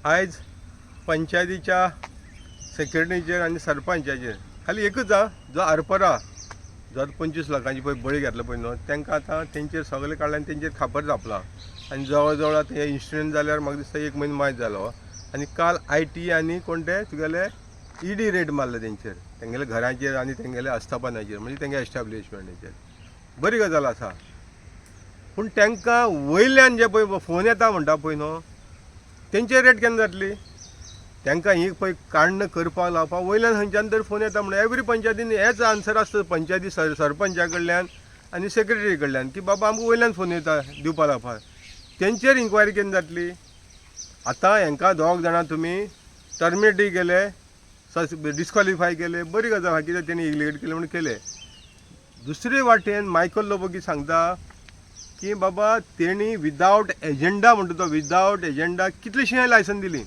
आयज पंचायतीच्या सेक्रेटरीचेर आनी सरपंचाचेर खाली एकच हा जो आरपरा जो 25 लाखांची पळय बळी घेतला पळय न्हू तांकां आतां तेंचेर सगळे काडला आनी तेंचेर खापर जापला आनी जवळ जवळ आतां हे इन्सिडेंट जाल्यार म्हाका दिसता 1 म्हयनो मायज जालो आनी काल IT आनी कोण ते तुगेले ED रेड मारले तेंचेर तेंगेले घरांचेर आनी तेंगेले आस्थापनाचेर म्हणजे तेंगे एस्टॅब्लिशमेंटाचेर बरी गजाल आसा पूण तांकां वयल्यान जे पळय फोन येता म्हणटा पळय न्हू तेंचेर रेट केन्ना जातली तांकां ही पळय काण्ण करपाक लावपाक वयल्यान खंयच्यान तरी फोन येता म्हणून एवरी पंचायतीन हेच आन्सर आसता पंचायती सरपंचा कडल्यान आनी सेक्रेटरी कडल्यान की बाबा आमकां वयल्यान फोन येता दिवपा लावपाक तेंचेर इन्क्वायरी केन्ना जातली आतां हांकां दोग जाणां तुमी टर्मिनेटय केले डिस्क्वॉलिफाय केले बरी गजाल आहा कित्याक तेणी इलिगेट केले म्हणून केले दुसरे वाटेन मायकल लोबोगी सांगता की बाबा तेणी विदावट एजेंडा म्हणटा तो विदावट एजेंडा कितलीशीं लायसन दिली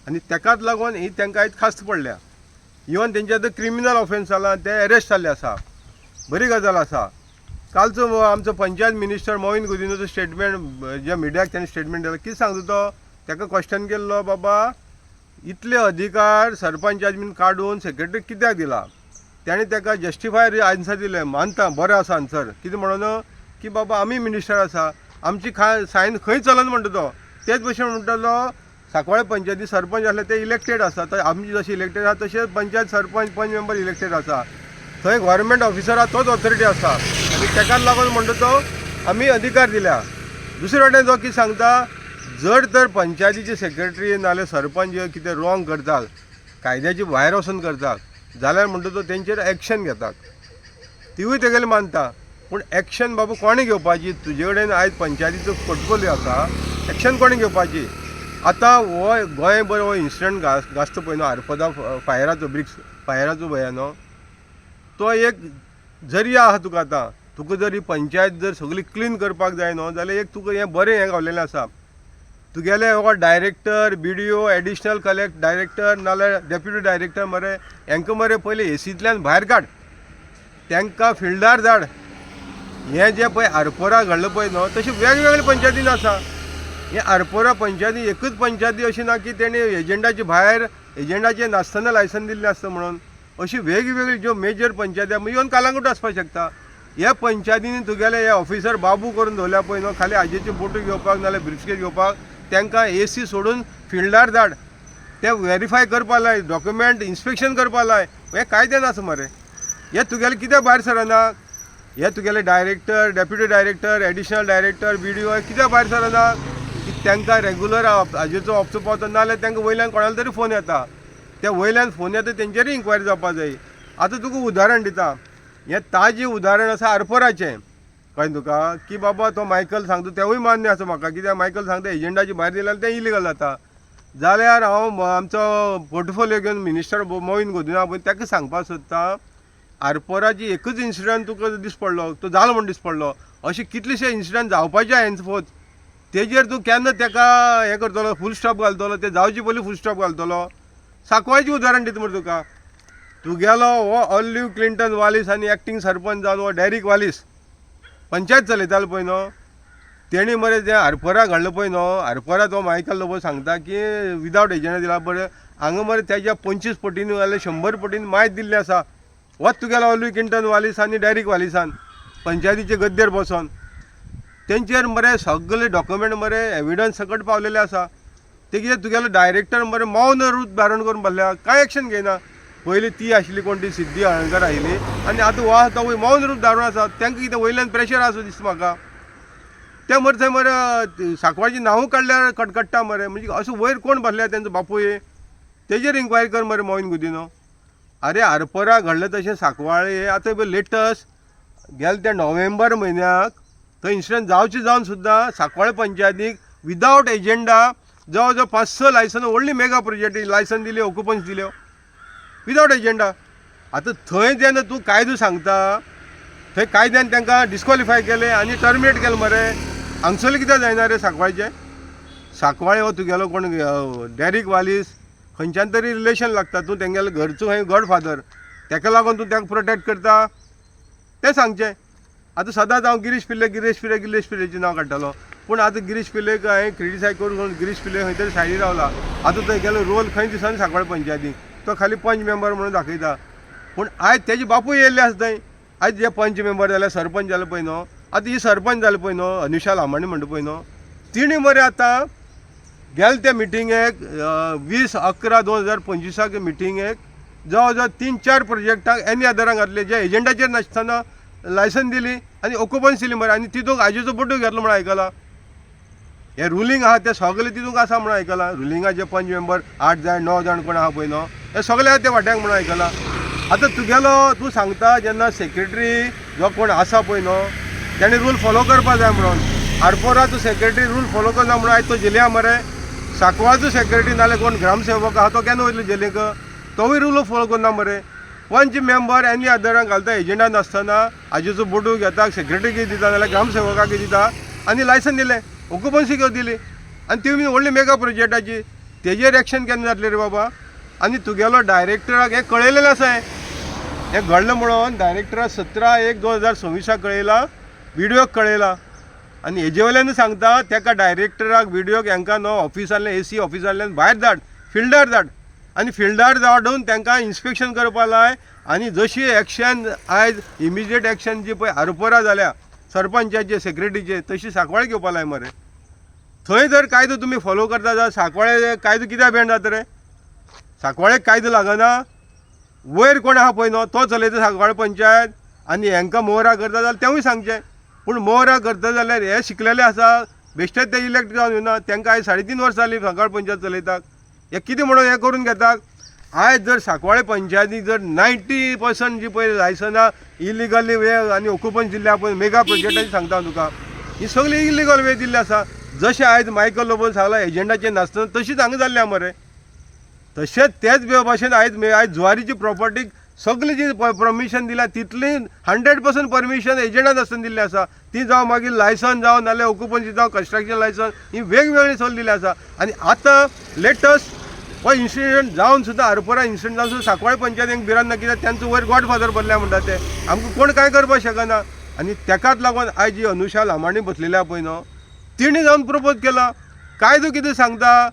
आनी तेकाच लागून ही तांकां आयज खास्त पडल्या इवन तेंचे आतां क्रिमिनल ऑफेन्स जाला ते अरेस्ट जाल्ले आसा बरी गजाल आसा कालचो आमचो पंचायत मिनिस्टर मोहीन गुदिनोचो स्टेटमेंट जे मिडियाक ताणें स्टेटमेंट दिलो कितें सांगता तो ताका क्वेश्चन केल्लो बाबा इतले अधिकार सरपंचाचे बीन काडून सेक्रेटरी कित्याक दिला ताणें ताका जस्टिफाय आन्सर दिलें मानता बरें आसा आन्सर कितें म्हणून की बाबा आमी मिनिस्टर आसा आमची सायन खंय चलन म्हणटा तो तेच भशेन म्हणटालो सांकवाळे पंचायती सरपंच आसले ते इलेक्टेड आसा तर आमची जशी इलेक्टेड आसा तशेंच पंचायत सरपंच पंच मेंबर इलेक्टेड आसा थंय गव्हर्मेंट ऑफिसर आहा तोच ऑथॉरिटी आसा आनी तेकाच लागून म्हणटा तो आमी अधिकार दिल्या दुसरे वाटेन जो कितें सांगता जर तर पंचायतीचे सेक्रेटरी नाल्यार सरपंच कितें रॉंग करतात कायद्याची भायर वचून करतात जाल्यार म्हणटा तो तेंचेर एक्शन घेतात तिवूय तेगेले मानता पूण एक्शन बाबा कोणें घेवपाची तुजे कडेन आयज पंचायतीचो पोर्टफोलियो आसा एक्शन कोणें घेवपाची आतां हो गोंय बरो हो इन्सिडंट गाजता पळय न्हू आरपदा फायराचो ब्रिक्स फायराचो भंय न्हू तो एक जरिया आहा तुका आतां तुका जर ही पंचायत जर सगळी क्लीन करपाक जाय न्हू जाल्यार एक तुका हें बरें हें गावलेलें आसा तुगेले हो director BDO additional collect director नाल्यार डेप्युटी डायरेक्टर मरे हांकां मरे पयलीं एसींतल्यान भायर काड तांकां फिल्डार धाड हें जें पळय आरपोरा घडलें पळय न्हू तशें वेगवेगळे पंचायतीन आसा हें आरपोरा पंचायती एकूच पंचायती अशी ना की तेणी एजंडाचे भायर एजंडाचें नासतना लायसन दिल्लें आसता म्हणून अशी वेगवेगळी ज्यो मेजर पंचायती इवन कालांगूट आसपाक शकता ह्या पंचायतींनी तुगेले हे ऑफिसर बाबू करून दवरल्या पळय न्हू खाली हाजेचे फोटो घेवपाक नाल्यार ब्रिफकेस घेवपाक तांकां AC सोडून फिल्डार धाड ते व्हेरीफाय करपा लाय डॉक्युमेंट इन्स्पेक्शन करपा लाय हें कायदेन आसा मरे हे तुगेले कित्याक भायर सरना हे तुगेले director deputy director additional director BDO कित्याक भायर सरना की तांकां रेगुलर हाजेचो ऑफिसो पावता नाल्यार तांकां वयल्यान कोणालो तरी फोन येता त्या वयल्यान फोन येता तेंचेरूय इन्क्वायरी जावपाक जाय आतां तुका उदाहरण दिता हें ताजें उदाहरण आसा आरपोराचें कळ्ळें तुका की बाबा तो मायकल सांगता तेवूय मान्य आसा म्हाका कित्याक मायकल सांगता एजंडाची भायर दिल्यार तें इलिगल जाता जाल्यार हांव आमचो पोर्टफोलियो घेवन मिनिस्टर मोहीन गुदिना पळय ताका सांगपाक सोदता आरपोराची एकूच इन्सिडंट तुका दीस पडलो तो जालो म्हण दीस पडलो अशे कितलेशे इन्सिडंट जावपाचे हेन्सफोर्थ तेजेर तूं केन्ना ताका हें करतलो फूल स्टॉप घालतलो ते जावचे पयलीं फूल स्टॉप घालतलो सांकवाळचें उदाहरण दिता मरे तुका तुगेलो हो ऑलिव्ह क्लिंटन वालीस आनी एक्टींग सरपंच जावन हो डेरिक वालीस पंचायत चलयतालो पळय न्हू तेणी मरे जें आरपोरा घडलें पळय न्हू आरपोरा तो मायकल लोबो सांगता की विदावट एजंडा दिला बरें हांगा मरे तेज्या 25 पटीन जाल्यार 100 पटीन मायज दिल्लें आसा होच तुगेलो ऑलिव्ह क्लिंटन वालीस आनी डेरिक वालिसान पंचायतीचे गद्देर बसोन तेंचेर मरे सगळे डॉक्युमेंट मरे एविडन्स सकट पावलेले आसा ते कितें तुगेलो डायरेक्टर मरे मौन रूप धारण करून बसल्या कांय एक्शन घेयना पयलीं ती आशिल्ली कोण ती सिद्धी हळर्णकर आयिल्ली आनी आतां हो आसा तो मौन रूप धारून आसा तांकां कितें वयल्यान प्रेशर आसा दिसता म्हाका ते मरे थंय मरे सांकवाळचीं नांवूय काडल्यार कटकट्टा मरे म्हणजे अशें वयर कोण बसल्या तेंचो बापूय तेजेर इन्क्वायरी कर मरे मोहीन गुदिनो आरे आरपोरा घडलें तशें सांकवाळे आतां लेटस्ट गेल्या त्या नोव्हेंबर म्हयन्याक थंय इन्सिडंट जावचे जावन सुद्दां सांकवाळे पंचायतीक विदावट एजेंडा जवळ जवळ 5-6 लायसन व्हडली मेगा प्रोजेक्ट लायसन दिली ऑक्युपन्स दिल्यो विदावट एजेंडा आतां थंय जेन्ना तूं कायदो सांगता थंय कायद्यान तांकां डिस्क्वॉलिफाय केले आनी टर्मिनेट केले मरे हांगसरले कित्याक जायना रे सांकवाळचे सांकवाळे हो तुगेलो कोण डेरिक वालीस खंयच्यान तरी रिलेशन लागता तूं तेंगेलो घरचो खंय गॉडफादर ताका लागून तूं ताका प्रोटेक्ट करता तें सांगचें आतां सदांच हांव गिरीश पिल्लेचें नांव काडटालो पूण आतां गिरीश पिलेक हांवें क्रिटिसायज करून गिरीश पिले खंय तरी सायडीन रावला. आतां थंय गेलो रोल खंय दिसना सांकवाळे पंचायतीक, तो खाली पंच मेंबर म्हणून दाखयता. पूण आयज तेजे बापूय येयल्ले आसा थंय. आयज जे पंच मेंबर जाले, सरपंच जाले पळय न्हू, आतां ही सरपंच जाले पळय न्हू, अनुशा लामाणी म्हणटा पळय न्हू, तिणी मरे आतां गेले त्या मिटिंगेक 20/11/2025 मिटिंगेक जवळ जवळ 3-4 प्रोजेक्टाक एनी आदारांक घातले, जे एजंडाचेर नासतना लायसन दिली आनी ऑक्युपन्सी दिली मरे. आनी तितूंक आजीचो बड्डो घेतलो म्हणून आयकलां. हे रुलींग आहा ते सगळे तितूंक आसा म्हणून आयकलां. रुलिंगाचे पंच मेंबर 8 जाण 9 जाण कोण आहा पळय न्हू, हे सगळे आहा ते वाट्याक म्हणून आयकलां. आतां तुगेलो तूं सांगता जेन्ना सेक्रेटरी जो कोण आसा पळय न्हू, ताणें रूल फॉलो करपा जाय म्हणून. आरपोरा तूं सेक्रेटरी रूल फॉलो करना म्हणून आयज तो जेल्या मरे. सांकवाळचो सेक्रेटरी नाल्यार कोण ग्रामसेवक आहा तो केन्ना वयतलो जेलीक, तोवूय रूल फॉलो करना मरे. पंच मेंबर एनी आदारांक घालता एजंडा नासतना आजीचो बोडू घेता, सेक्रेटरीक दिता नाल्यार ग्रामसेवकाक दिता आनी लायसन दिलें, ऑक्युपन्सी दिली. आनी ती बीन व्हडली मेगा प्रोजेक्टाची, तेजेर एक्शन केन्ना जातलें रे बाबा. आनी तुगेलो डायरेक्टराक हें कळयलेलें आसा. हें घडलें म्हणून डायरेक्टराक 17/1/2026 कळयलां, व्हिडियोक कळयलां. आनी हेजे वयल्यान सांगता तेका डायरेक्टराक व्हिडियोक हांकां न्हू ऑफिसांतल्यान AC ऑफिसांतल्यान भायर धाड, फिल्डार धाड. आनी फिल्डार धाडून तांकां इन्स्पेक्शन करपा लाय. आनी जशी एक्शन आयज इमिजिएट एक्शन जी पळय आरपोरा जाल्या सरपंचाचे सेक्रेटरीचे, तशी सांकवाळे घेवपा लाय मरे. थंय जर कायदो तुमी फॉलो करता जाल्यार सांकवाळे कायदो कित्याक बॅन जाता रे. सांकवाळेक कायदो लागना. वयर कोण आहा पळय न्हू तो चलयता सांकवाळे पंचायत, आनी हांकां मोहरा करता जाल्यार तेवूय सांगचें. पूण मोहरा करता जाल्यार हे शिकलेले आसा, बेश्टेच ते इलेक्ट जावन येवना. तांकां आयज 3.5 वर्सां जालीं सांकवाळ पंचायत चलयतात. हे कितें म्हणून हे करून घेतात. आयज जर सांकवाळे पंचायतीक जर 90% जी पळय लायसनां इलिगली वे आनी ऑक्युपन्सी दिल्ल्या पळय मेगा प्रोजेक्टाची सांगता तुका, ही सगळी इलिगल वे दिल्ली आसा. जशें आयज मायकल लोबोन सांगलां एजंडाचेर नासतना तशीच हांगा जाल्ल्या मरे. तशेंच तेच भाशेन आयज जुवारीची प्रॉपर्टीक सगळी जी परमिशन दिल्या तितली 100% परमिशन एजंडान आसतना दिल्ली आसा. ती जावं मागीर लायसन जावं नाल्यार ऑक्युपन्सी जावं कन्स्ट्रक्शन लायसन ही वेगवेगळी सगळी दिल्ली आसा. आनी आतां लेटस्ट हो इन्सिडंट जावन सुद्दां आरपोरा इन्सिडंट जावन सुद्दां सांकवाळे पंचायतीक भिरांत ना, कित्याक त्यांचो वयर गॉडफादर बसल्या म्हणटा ते आमकां कोण कांय करपाक शकना. आनी तेकाच लागून आयज जी अनुशा लामाणी बसलेल्या पळय न्हू, तिणी जावन प्रपोज केला. कायदो कितें सांगता,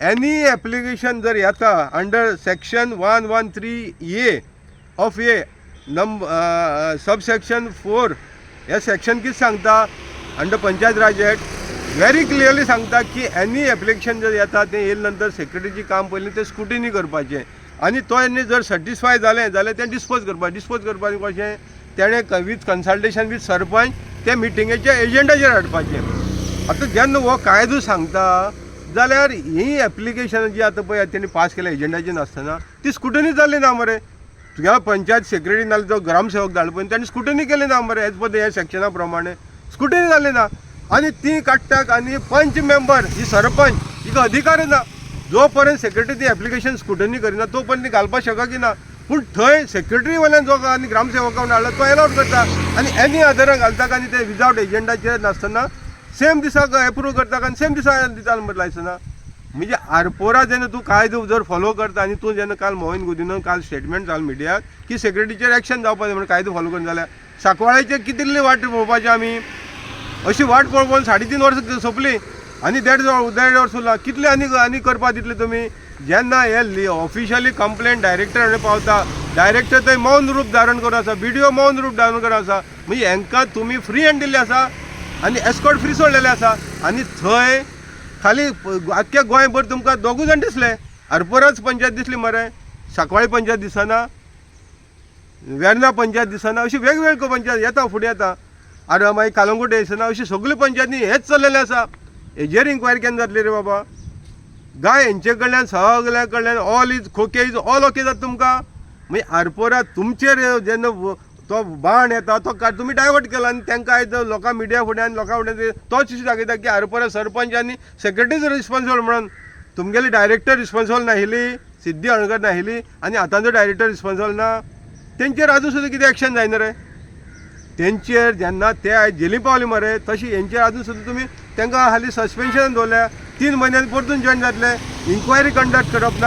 एनी एप्लिकेशन जर येता under section 113A of A subsection 4, हे सेक्शन कितें सांगता अंडर पंचायत राज एक्ट व्हेरी क्लियरली सांगता की एनी एप्लिकेशन जर येता ते येयले नंतर सेक्रेटरीची काम पयलीं ते स्क्रुटिनी करपाचें. आनी तो जर सॅटिस्फाय जालें जाल्यार तें डिस्पोज करपाचें कशें, तेणें विथ कन्सल्टेशन विथ सरपंच ते मिटिंगेच्या एजंडाचेर हाडपाचें. आतां जेन्ना हो कायदो सांगता जाल्यार ही एप्लिकेशन जी आतां पळय तेणी पास केल्या एजंडाची नासतना ती स्क्रुटिनी जाल्ली ना मरे. तुगेलो पंचायत सेक्रेटरी नाल्यार जो ग्रामसेवक धाडलो पळय ताणें स्क्रुटिनी केली ना मरे. एज पर हे सेक्शना प्रमाणे स्क्रुटिनी जाल्ली ना. आनी ती काडटाक आनी पंच मेंबर ही सरपंच हिका अधिकार ना. जो पर्यंत सेक्रेटरी ती एप्लिकेशन स्क्रुटिनी करिना तो पर्यंत ती घालपाक शकची ना. पूण थंय सेक्रेटरी वयल्यान जो आनी ग्रामसेवकान हाडला तो एलावड करता आनी एनी आदाराक घालता आनी ते विदावट एजंडाचेर नासतना सेम दिसाक एप्रूव करता आनी सेम दिसा दिता लायसना. म्हणजे आरपोरा जेन्ना तूं कायदो जर फॉलो करता आनी तूं जेन्ना काल मोहीन गुदिनो काल स्टेटमेंट जालें मिडियाक की सेक्रेटरीचेर एक्शन जावपाचें म्हणून कायदो फॉलो करून जाल्यार सांकवाळेचेर कितली वाट पळोवपाची आमी. अशी वाट पळोवन 3.5 वर्सां सोंपली आनी देड वर्स उरला. कितले आनी करपाक दितले तुमी. जेन्ना हे ऑफिशियली कंप्लेंट डायरेक्टर कडेन पावता, डायरेक्टर थंय मौन रूप धारण करून आसा, BDO मौन रूप धारण करून आसा. म्हणजे हांकां तुमी फ्री हँड दिल्ले आसा आनी एस्कॉर्ट फ्री सोडलेले आसा. आनी थंय खाली आख्ख्या गोंयभर तुमकां 2 जाण दिसले. आरपोराच पंचायत दिसली मरे, सांकवाळे पंचायत दिसना, वेर्ना पंचायत दिसना. अशी वेगवेगळ्यो पंचायत येता फुडें येता. आनी मागीर कालंगूट दिसना. अशी सगळ्यो पंचायतींनी हेच चल्लेलें आसा. हेजेर इन्क्वायरी केन्ना जातली रे बाबा. गाय हेंचे कडल्यान सगळ्या कडल्यान ऑल इज ऑल ओके जाता तुमकां. म्हणजे आरपोरा तुमचेर जेन्ना तो बाण येता तो तुमी डायवर्ट केला आनी तांकां आयज लोकां मिडिया फुडें आनी लोकां फुडें तोच इशू दाखयता की आरपोरा सरपंच आनी सेक्रेटरीच रिस्पॉन्सिबल म्हणून. तुमगेली डायरेक्टर रिस्पॉन्सिबल नाशिल्ली, सिद्धी हळर्णकर नाशिल्ली आनी आतांचो डायरेक्टर रिस्पॉन्सिबल ना. तेंचेर आजून सुद्दां कितें एक्शन जायना रे. तेंचेर जेन्ना ते आयज जेली पावली मरे तशी हेंचेर आजून सुद्दां तुमी तांकां हालीं सस्पेन्शन दवरल्या. 3 म्हयन्यांनी परतून जॉयन जातले. इन्क्वायरी कंडक्ट करप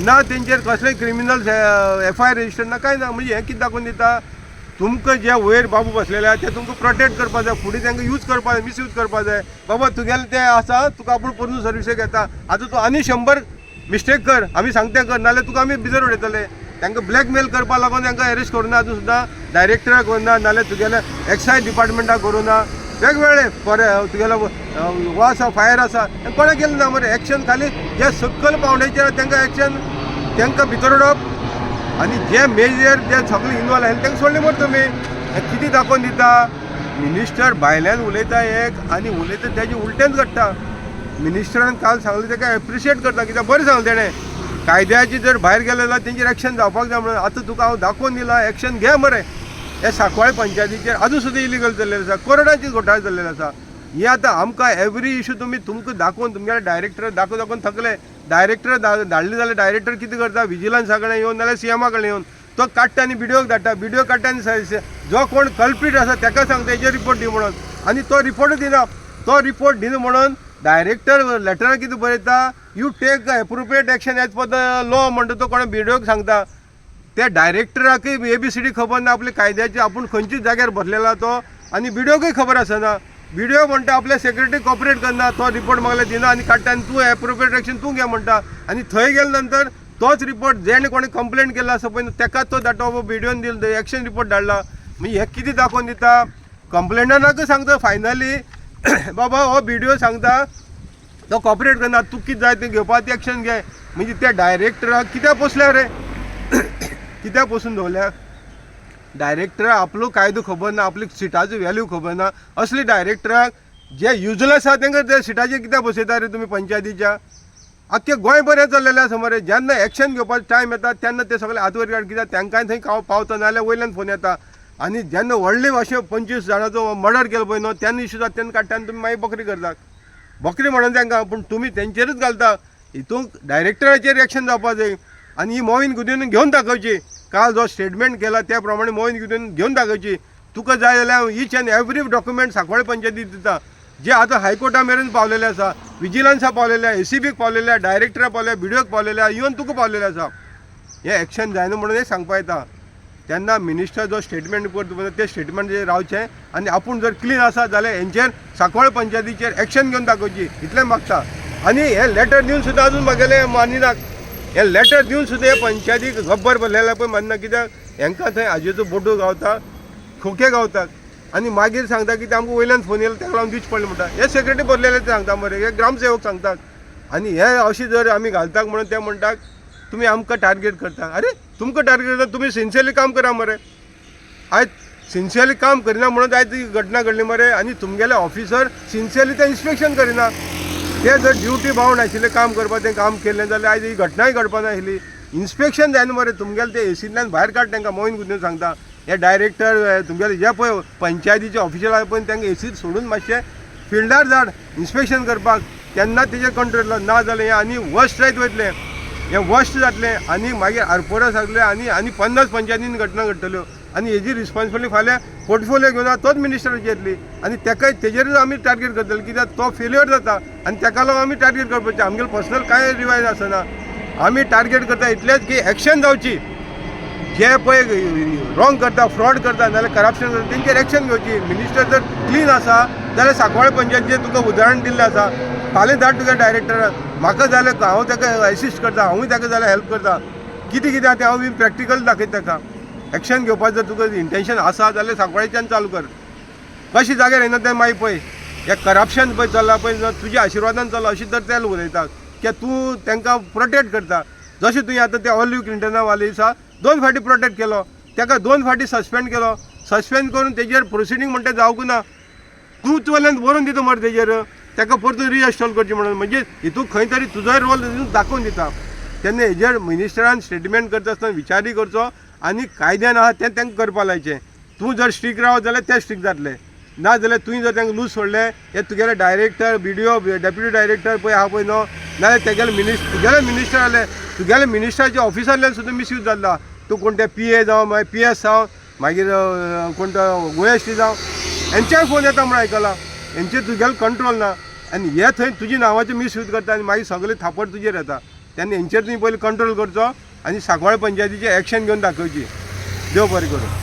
ना तेंचेर कसलेंय क्रिमिनल FIR रजिस्टर ना, कांय ना. म्हणजे हें कितें दाखोवन दिता तुमकां जे वयर बाबू बसलेले आहा ते तुमकां प्रोटेक्ट करपा जाय, फुडें तांकां यूज करपा जाय, मिसयूज करपा जाय. बाबा तुगेलें तें आसा, तुका आपूण परतून सर्विसेक येता, आतां तूं आनी 100 मिस्टेक कर, आमी सांगता कर, नाल्यार तुका आमी भितर उडयतले. तांकां ब्लॅकमेल करपा लागून तांकां अरेस्ट करूना अजून सुद्दां, डायरेक्टराक करूना, नाल्यार तुगेल्या एक्सायज डिपार्टमेंटाक करूना, वेगवेगळे तुगेलो वो आसा फायर आसा कोणा केलें ना मरे. एक्शन खाली जे सकयल पावंड्याचेर तांकां एक्शन, तांकां भितर उडोवप, आनी जे मेजर जे सगळे इनवॉल्व आसले तांकां सोडले मरे. तुमी हें कितें दाखोवन दिता? मिनिस्टर भायल्यान उलयता एक आनी उलयता तेजे उलटेंच घडटा. मिनिस्टरान काल सांगलें ताका एप्रिशिएट करता, कित्याक बरें सांगलें तेणें कायद्याची जर भायर गेले जाल्यार तेंचेर एक्शन जावपाक जाय म्हणून. आतां तुका हांव दाखोवन दिलां, एक्शन घे मरे. हे सांकवाळे पंचायतीचेर आजून सुद्दां इलिगल चल्लेलें आसा, कोरोनाची घोटाळे चल्लेले आसा. हे आतां आमकां एवरी इशू तुमकां दाखोवन तुमगेले डायरेक्टर दाखोवन थकले. डायरेक्टर धाडले जाल्यार डायरेक्टर कितें करता? विजिलन्सा कडेन येवन नाल्यार सीएमा कडेन येवन तो काडटा आनी व्हिडिओक धाडटा. व्हिडिओ काडटा आनी जो कोण कल्प्रीट आसा ताका सांगता हेजेर रिपोर्ट दी म्हणून, आनी तो रिपोर्ट दिना. तो रिपोर्ट दिना म्हणून डायरेक्टर लेटरान कितें बरयता? You take appropriate action as per the law म्हणटा. तो कोणा व्हिडिओक सांगता. त्या डायरेक्टराकय ABCD खबर ना आपल्या कायद्याची, आपूण खंयच्याच जाग्यार बसलेला तो, आनी व्हिडिओकय खबर आसना. व्हिडिओ म्हणटा आपल्या सेक्रेटरी कॉपरेट करना, तो रिपोर्ट मागले दिना आनी काडटा, आनी तूं एप्रोप्रिएट एक्शन तूं घे म्हणटा. आनी थंय गेले नंतर तोच रिपोर्ट जेणे कोणी कंप्लेंट केला आसा पळय ताकाच तो धाडटा, व्हिडिओन दिल एक्शन रिपोर्ट धाडला. म्हणजे हे कितें दाखोवन दिता? कंप्लेंटनाक सांगता फायनली बाबा हो व्हिडिओ सांगता तो कॉपरेट करना, तूं कितें जाय तें घेवपाक ती एक्शन घे. म्हणजे त्या डायरेक्टराक कित्याक पोसल्या रे? कित्याक पोसून दवरल्या? डायरेक्टराक आपलो कायदो खबर ना, आपली सिटाचो व्हॅल्यू खबर ना. असली डायरेक्टराक जे युजलेस आसा तांकां त्या सिटाचेर कित्याक बसयता रे तुमी पंचायतीच्या? आख्खें गोंय बरें चल्लेलें आसा मरे. जेन्ना एक्शन घेवपाचो टायम येता तेन्ना ते सगळे हात वयर काड, कित्याक तांकांय थंय पावता नाल्यार वयल्यान फोन येता. आनी जेन्ना व्हडले अशें 25 जाणांचो मर्डर केलो पळय न्हू, तेन्ना इश्यू जाता तेन्ना काडटा आनी तुमी मागीर बकरी करतात. बकरी म्हणून तांकां, पूण तुमी तेंचेरूच घालता. हितूंक डायरेक्टराचेर एक्शन जावपा जाय आनी ही मोहीन गुदिवन घेवन दाखोवची. काल जो स्टेटमेंट केला त्या प्रमाणे मोहीन गुदिवन घेवन दाखोवची. तुका जाय जाल्यार ईच एंड एवरी डॉक्युमेंट सांकवाळे पंचायतीक दिता, जे आतां हायकोर्टा मेरेन पावलेले आसा, विजिलन्सा पावलेले, ACBक पावलेले, डायरेक्टरा पावले, व्हिडिओक पावलेले, इवन तुका पावलेले आसा. हे एक्शन जायना म्हणून हे सांगपा येता. तेन्ना मिनिस्टर जो स्टेटमेंट करता ते स्टेटमेंटाचेर रावचें आनी आपूण जर क्लीन आसा जाल्यार हेंचेर सांकवाळे पंचायतीचेर एक्शन घेवन दाखोवची, इतलें मागता. आनी हे लेटर दिवन सुद्दां अजून म्हागेले मानिनात. हे लेटर दिवन सुद्दां हे पंचायतीक गब्बर भरलेले पळय मानना, कित्याक हेंकां थंय हाजेचो बोटू गावता, खोके गावतात, आनी मागीर सांगता की ते आमकां वयल्यान फोन येयलो ताका लागून दिवचे पडले म्हणटा. हे सेक्रेटरी भरलेले ते सांगता मरे, हे ग्रामसेवक सांगतात. आनी हे अशी जर आमी घालतात म्हणून ते म्हणटात तुमी आमकां टार्गेट करता. अरे तुमकां टार्गेट करता, तुमी सिन्सियरली काम करा मरे. आयज सिन्सियरली काम करिना म्हणून आयज ही घटना घडली मरे. आनी तुमगेले ऑफिसर सिन्सियरली ते इन्स्पेक्शन करिना. ते जर ड्युटी बावंड आशिल्ले काम करपाक तें काम केलें जाल्यार आयज ही घटनाय घडपाक नाशिल्ली. इन्स्पेक्शन जायना मरे. तुमगेले ते एसींतल्यान भायर काड तांकां मोहीन गुदिवन सांगता. हे डायरेक्टर तुमगेले जे पळय पंचायतीचे ऑफिशियल आसा पळय तांकां एसीत सोडून मातशें फिल्डार धाड इन्स्पेक्शन करपाक, तेन्ना तेजेर कंट्रोल ना जालें. हें आनी वर्स्ट जायत वयतलें, हें वर्स्ट जातलें. आनी मागीर आरपोरा सांगलें आनी 50 पंचायतीन घटना घडटल्यो आनी हेजी रिस्पॉन्सिबिलिटी फाल्यां पोर्टफोलियो घेवन तोच मिनिस्टराची येतली आनी तेकाय तेजेरूच आमी टार्गेट करतले, कित्याक तो फेल्युअर जाता आनी तेका लागून आमी टार्गेट करपाचें. आमगेलें पर्सनल कांय रिवायज आसना. आमी टार्गेट करता इतलेंच की एक्शन जावची. जे पळय रॉंग करता, फ्रॉड करता नाल्यार करप्शन करता तेंचेर एक्शन घेवची. मिनिस्टर जर क्लीन आसा जाल्यार सांकवाळे पंचायतीचें तुका उदाहरण दिल्लें आसा. फाल्यां धाड तुका डायरेक्टराक, म्हाका जाल्यार हांव ताका असिस्ट करता, हांवूय ताका जाल्यार हेल्प करता. कितें कितें तें हांव बी प्रॅक्टिकल दाखयता ताका. एक्शन घेवपाक जर तुका इंटेंशन आसा जाल्यार सांकवाळेच्यान चालू कर. कशें जाग्यार येना तें मागीर पळय. हें करप्शन पळय चल्लां पळय, तुज्या आशिर्वादान चल्लां अशें तर ते उलयतात की तूं तांकां प्रोटेक्ट करता. जशें तुवें आतां त्या ऑलिव्ह क्लिंटना वाली आसा 2 फावटी प्रोटेक्ट केलो, ताका 2 फावटी सस्पेंड केलो. सस्पेंड करून तेजेर प्रोसिडींग म्हणटा जावंक ना. तूंच वयल्यान बरोवन दिता मरे तेजेर, ताका परतून रिइन्स्टॉल करचें म्हणून. म्हणजे हितून खंय तरी तुजोय रोल दाखोवन दिता. तेन्ना हेजेर मिनिस्टरान स्टेटमेंट करता आसतना विचारूय करचो आनी कायद्यान आहा तें तांकां करपा लायचें. तूं जर स्ट्रीक रावत जाल्यार ते स्ट्रीक जातले, ना जाल्यार तुवें जर तांकां लूज सोडले, हे तुगेले डायरेक्टर BDO डेप्युटी डायरेक्टर पळय आहा पळय न्हू, नाल्यार तुगेले मिनिस्टर जाले, तुगेले मिनिस्टराचे ऑफिसांतल्यान सुद्दां मिसयूज जाल्ला. तूं कोण ते PA जावं मागीर PS जावं मागीर कोण तो OST जावं, हेंच्याय फोन येता म्हूण आयकलां. हेंचेर तुगेलो कंट्रोल ना आनी हे थंय तुजी नांवाचें मिसयूज करता आनी मागीर सगळे थापट तुजेर येता. तेन्ना हेंचेर तुवें पयलीं कंट्रोल करचो आनी सांकवाळे पंचायतीचें एक्शन घेवन दाखोवची. देव बरें करूं.